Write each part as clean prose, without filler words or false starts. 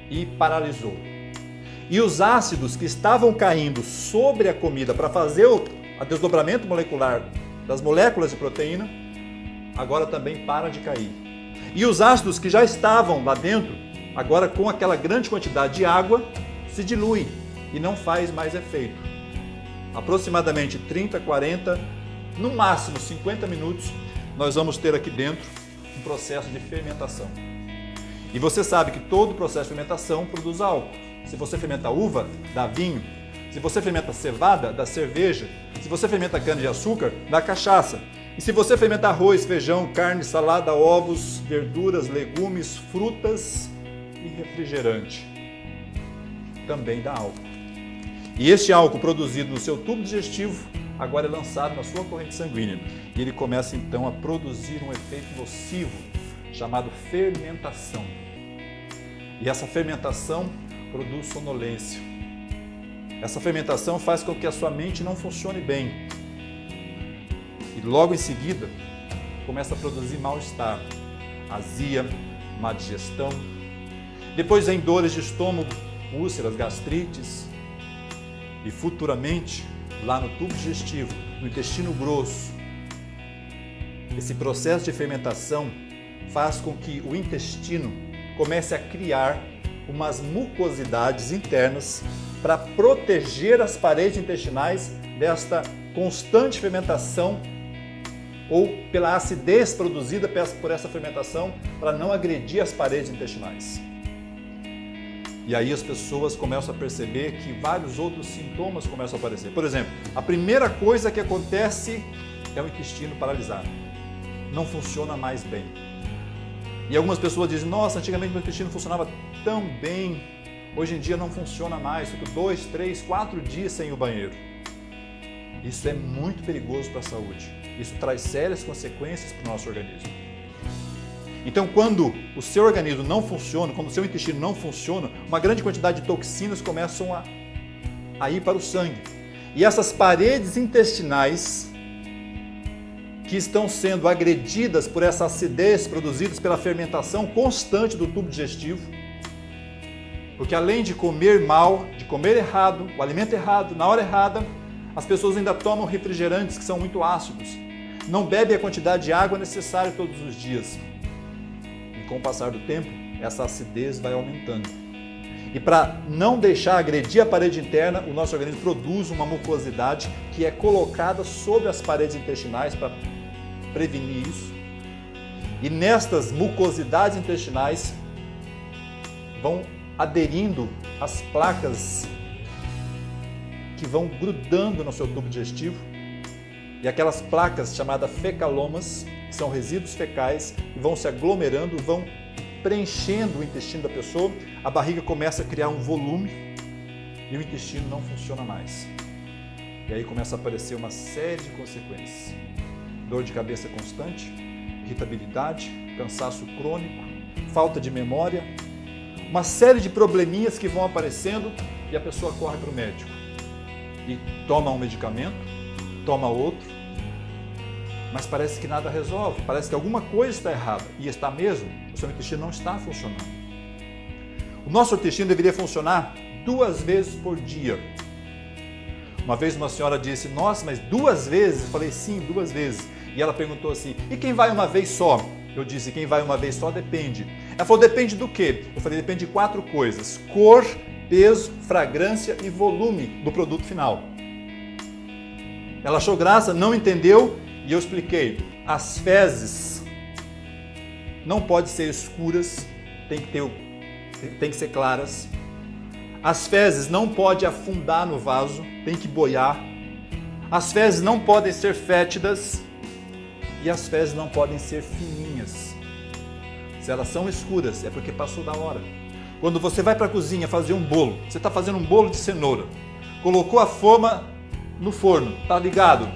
e paralisou. E os ácidos que estavam caindo sobre a comida para fazer o desdobramento molecular das moléculas de proteína, agora também para de cair. E os ácidos que já estavam lá dentro, agora com aquela grande quantidade de água, se diluem e não faz mais efeito. Aproximadamente 30, 40, no máximo 50 minutos, nós vamos ter aqui dentro um processo de fermentação. E você sabe que todo processo de fermentação produz álcool. Se você fermenta uva, dá vinho. Se você fermenta cevada, dá cerveja. Se você fermenta cana-de-açúcar, dá cachaça. E se você fermenta arroz, feijão, carne, salada, ovos, verduras, legumes, frutas e refrigerante, também dá álcool. E este álcool produzido no seu tubo digestivo agora é lançado na sua corrente sanguínea. E ele começa então a produzir um efeito nocivo chamado fermentação. E essa fermentação produz sonolência. Essa fermentação faz com que a sua mente não funcione bem. E logo em seguida, começa a produzir mal-estar, azia, má digestão. Depois vem dores de estômago, úlceras, gastrites. E futuramente, lá no tubo digestivo, no intestino grosso, esse processo de fermentação faz com que o intestino comece a criar umas mucosidades internas para proteger as paredes intestinais desta constante fermentação ou pela acidez produzida por essa fermentação para não agredir as paredes intestinais. E aí as pessoas começam a perceber que vários outros sintomas começam a aparecer. Por exemplo, a primeira coisa que acontece é o intestino paralisado. Não funciona mais bem. E algumas pessoas dizem, nossa, antigamente meu intestino funcionava tão bem, hoje em dia não funciona mais, fico 2, 3, 4 dias sem ir ao banheiro. Isso é muito perigoso para a saúde. Isso traz sérias consequências para o nosso organismo. Então, quando o seu organismo não funciona, quando o seu intestino não funciona, uma grande quantidade de toxinas começam a ir para o sangue. E essas paredes intestinais que estão sendo agredidas por essa acidez produzida pela fermentação constante do tubo digestivo, porque além de comer mal, de comer errado, o alimento errado, na hora errada, as pessoas ainda tomam refrigerantes que são muito ácidos, não bebem a quantidade de água necessária todos os dias. E com o passar do tempo, essa acidez vai aumentando. E para não deixar agredir a parede interna, o nosso organismo produz uma mucosidade que é colocada sobre as paredes intestinais para prevenir isso. E nestas mucosidades intestinais vão aderindo as placas que vão grudando no seu tubo digestivo. E aquelas placas chamadas fecalomas, que são resíduos fecais, que vão se aglomerando, vão preenchendo o intestino da pessoa, a barriga começa a criar um volume e o intestino não funciona mais. E aí começa a aparecer uma série de consequências. Dor de cabeça constante, irritabilidade, cansaço crônico, falta de memória, uma série de probleminhas que vão aparecendo e a pessoa corre para o médico. E toma um medicamento, toma outro, mas parece que nada resolve, parece que alguma coisa está errada, e está mesmo, o seu intestino não está funcionando. O nosso intestino deveria funcionar 2 vezes por dia. Uma vez uma senhora disse, nossa, mas 2 vezes? Eu falei, sim, 2 vezes. E ela perguntou assim, e quem vai uma vez só? Eu disse, quem vai uma vez só depende. Ela falou, depende do quê? Eu falei, depende de 4 coisas, cor, peso, fragrância e volume do produto final. Ela achou graça, não entendeu e eu expliquei. As fezes não podem ser escuras, tem que ser claras. As fezes não podem afundar no vaso, tem que boiar. As fezes não podem ser fétidas e as fezes não podem ser fininhas. Se elas são escuras, é porque passou da hora. Quando você vai para a cozinha fazer um bolo, você está fazendo um bolo de cenoura, colocou a forma no forno, está ligado.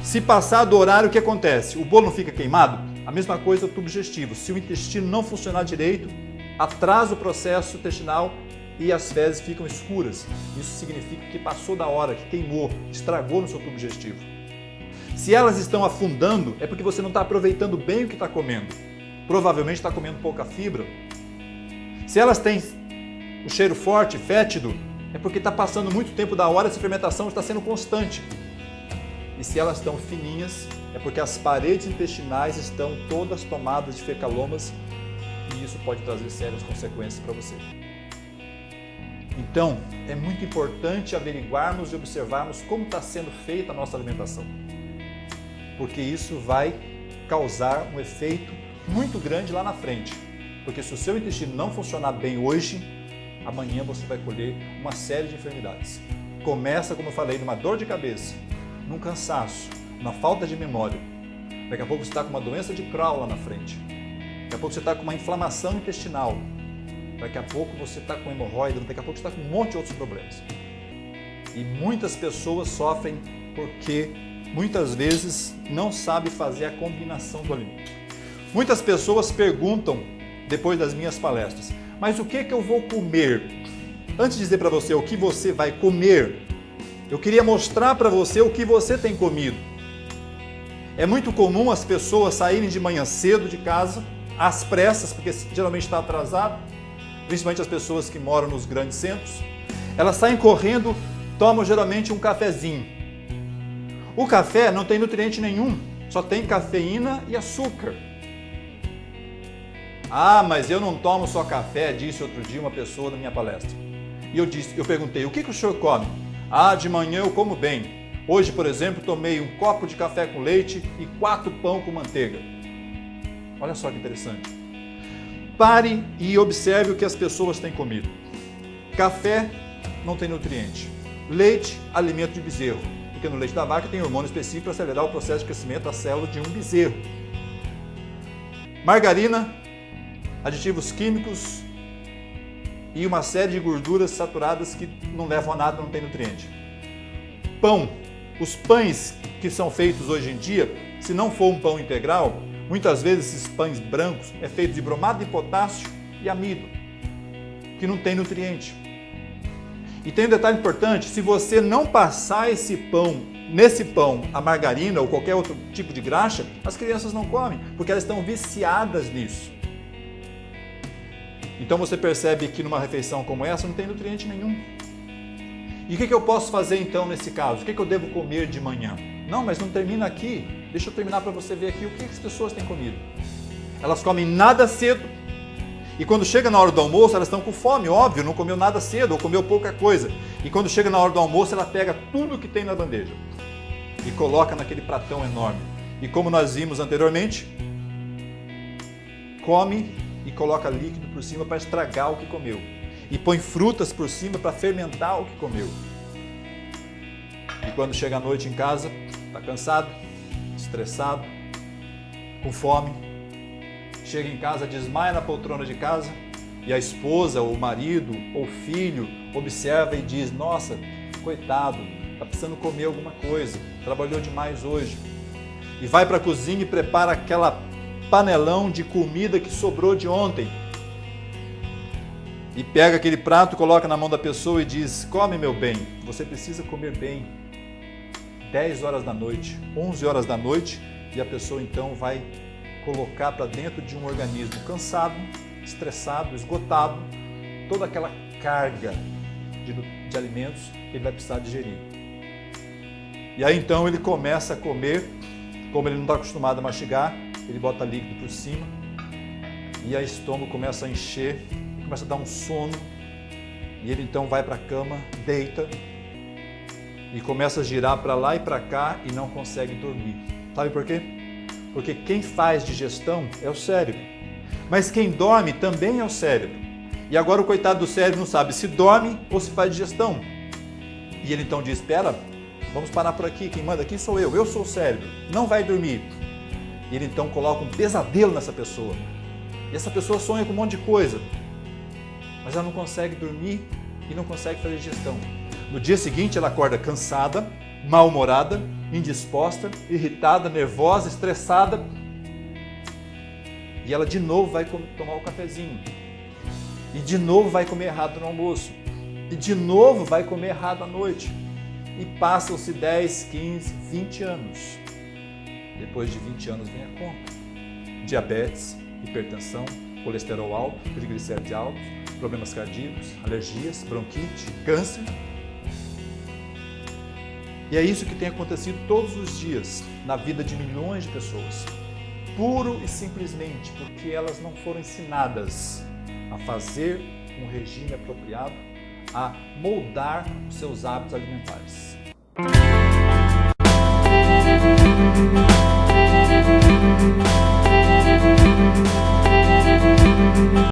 Se passar do horário, o que acontece? O bolo não fica queimado? A mesma coisa do tubo digestivo. Se o intestino não funcionar direito, atrasa o processo intestinal e as fezes ficam escuras. Isso significa que passou da hora, que queimou, estragou no seu tubo digestivo. Se elas estão afundando, é porque você não está aproveitando bem o que está comendo. Provavelmente está comendo pouca fibra. Se elas têm o cheiro forte, fétido, é porque está passando muito tempo da hora, essa fermentação está sendo constante. E se elas estão fininhas, é porque as paredes intestinais estão todas tomadas de fecalomas e isso pode trazer sérias consequências para você. Então, é muito importante averiguarmos e observarmos como está sendo feita a nossa alimentação, porque isso vai causar um efeito muito grande lá na frente. Porque se o seu intestino não funcionar bem hoje, amanhã você vai colher uma série de enfermidades. Começa, como eu falei, numa dor de cabeça, num cansaço, na falta de memória. Daqui a pouco você está com uma doença de Crohn lá na frente. Daqui a pouco você está com uma inflamação intestinal. Daqui a pouco você está com hemorroida, daqui a pouco você está com um monte de outros problemas. E muitas pessoas sofrem porque muitas vezes não sabe fazer a combinação do alimento. Muitas pessoas perguntam, depois das minhas palestras, mas o que eu vou comer? Antes de dizer para você o que você vai comer, eu queria mostrar para você o que você tem comido. É muito comum as pessoas saírem de manhã cedo de casa, às pressas, porque geralmente está atrasado, principalmente as pessoas que moram nos grandes centros. Elas saem correndo, tomam geralmente um cafezinho. O café não tem nutriente nenhum, só tem cafeína e açúcar. Ah, mas eu não tomo só café, disse outro dia uma pessoa na minha palestra. E eu perguntei, o que o senhor come? Ah, de manhã eu como bem. Hoje, por exemplo, tomei um copo de café com leite e 4 pão com manteiga. Olha só que interessante. Pare e observe o que as pessoas têm comido. Café não tem nutriente. Leite, alimento de bezerro. Porque no leite da vaca tem hormônio específico para acelerar o processo de crescimento da célula de um bezerro. Margarina, aditivos químicos e uma série de gorduras saturadas que não levam a nada, não tem nutriente. Pão. Os pães que são feitos hoje em dia, se não for um pão integral, muitas vezes esses pães brancos é feito de bromato de potássio e amido, que não tem nutriente. E tem um detalhe importante, se você não passar nesse pão, a margarina ou qualquer outro tipo de graxa, as crianças não comem, porque elas estão viciadas nisso. Então você percebe que numa refeição como essa não tem nutriente nenhum. E o que eu posso fazer então nesse caso? O que eu devo comer de manhã? Não, mas não termina aqui. Deixa eu terminar para você ver aqui o que as pessoas têm comido. Elas comem nada cedo e quando chega na hora do almoço elas estão com fome, óbvio, não comeu nada cedo ou comeu pouca coisa. E quando chega na hora do almoço ela pega tudo que tem na bandeja e coloca naquele pratão enorme. E como nós vimos anteriormente, come e coloca líquido por cima para estragar o que comeu. E põe frutas por cima para fermentar o que comeu. E quando chega à noite em casa, está cansado, estressado, com fome. Chega em casa, desmaia na poltrona de casa e a esposa, ou o marido, ou o filho observa e diz, nossa, coitado, está precisando comer alguma coisa, trabalhou demais hoje. E vai para a cozinha e prepara aquela panelão de comida que sobrou de ontem. E pega aquele prato, coloca na mão da pessoa e diz, come meu bem, você precisa comer bem. 10 horas da noite, 11 horas da noite, e a pessoa então vai colocar para dentro de um organismo cansado, estressado, esgotado, toda aquela carga de alimentos que ele vai precisar digerir. E aí então ele começa a comer, como ele não está acostumado a mastigar, ele bota líquido por cima, e aí o estômago começa a encher, começa a dar um sono, e ele então vai para a cama, deita, e começa a girar para lá e para cá e não consegue dormir. Sabe por quê? Porque quem faz digestão é o cérebro, mas quem dorme também é o cérebro. E agora o coitado do cérebro não sabe se dorme ou se faz digestão. E ele então diz, espera, vamos parar por aqui, quem manda aqui sou eu sou o cérebro, não vai dormir. E ele então coloca um pesadelo nessa pessoa. E essa pessoa sonha com um monte de coisa, mas ela não consegue dormir e não consegue fazer digestão. No dia seguinte ela acorda cansada, mal-humorada, indisposta, irritada, nervosa, estressada. E ela de novo vai tomar o cafezinho. E de novo vai comer errado no almoço. E de novo vai comer errado à noite. E passam-se 10, 15, 20 anos. Depois de 20 anos vem a conta. Diabetes, hipertensão, colesterol alto, triglicéridos altos, problemas cardíacos, alergias, bronquite, câncer. E é isso que tem acontecido todos os dias na vida de milhões de pessoas. Puro e simplesmente porque elas não foram ensinadas a fazer um regime apropriado, a moldar os seus hábitos alimentares.